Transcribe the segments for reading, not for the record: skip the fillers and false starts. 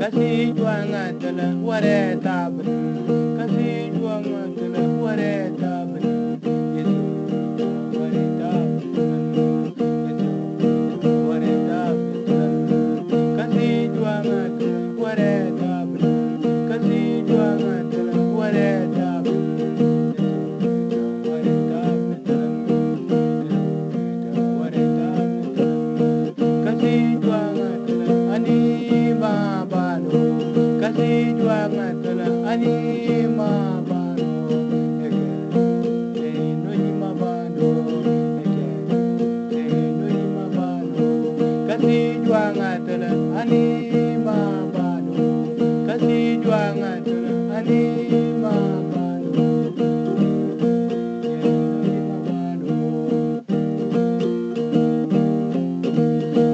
kasi juanga tala ware tabun kasi juanga tala ware tabun yesu ware tabun yesu ware tabun kasi juanga tala ware tabun kasi juanga tala ware tabun kasi juanga tala ani mabano no ni mabano no ni mabano kasi juanga tala ani mabano kasi juanga tala ani mabano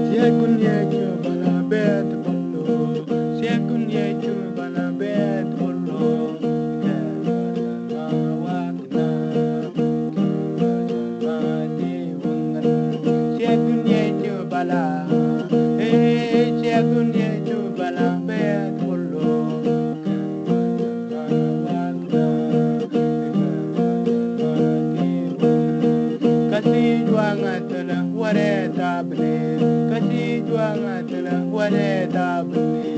siakun ye bala bet bollo siakun ye bala bet bollo siakun ye bala siakun ye bala bet bollo kasi juanga tala ware tabne kasi juanga tala ware tabne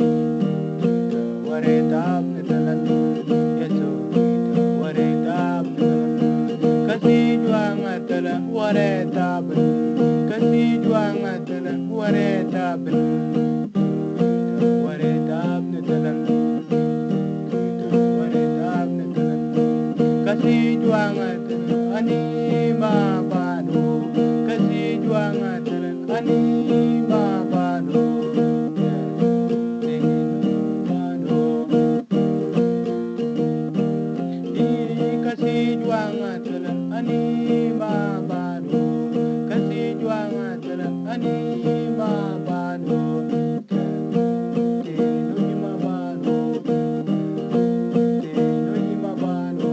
ware tabne talan yeso ware tabne kasi juanga tala ware tabne kasi juanga tala ware tabne ware tabne talan ware tabne talan kasi juanga tala ani mabano kasi juanga tala ani mabano kasi juanga tala ani mabano kasi juanga tala ani mabano no ni mabano no ni mabano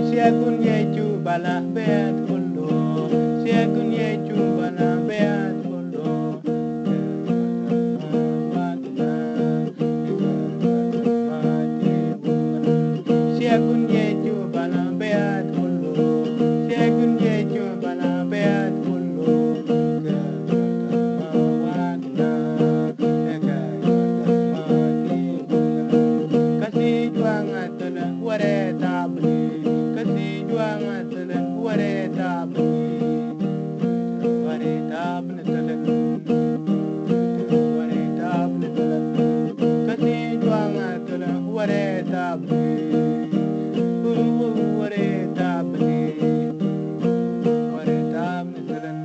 siakun ye bala bet bollo siakun ye bala bet bollo siakun ye bala bet bollo siakun ye bala bet bollo kasi juanga tala ware tabne kasi juanga tala ware tabne talan ware tabne talan kasi juanga tala ware tabne ware tabne talan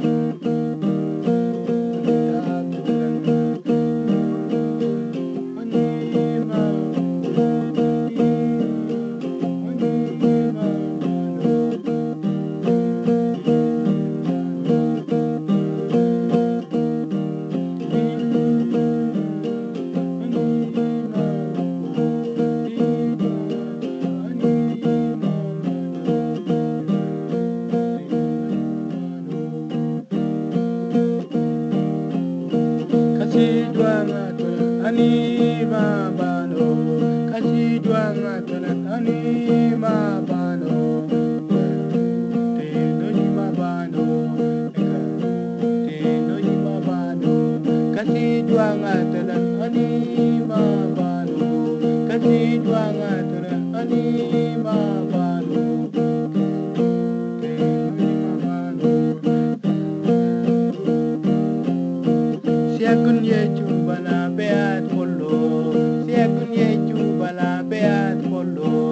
kasi juanga tala ani mabano kasi juanga tala ani mabano no ni mabano no ni mabano kasi juanga tala ani mabano kasi juanga tala ani mabano siakun ye bala bet bollo siakun ye bala bet bollo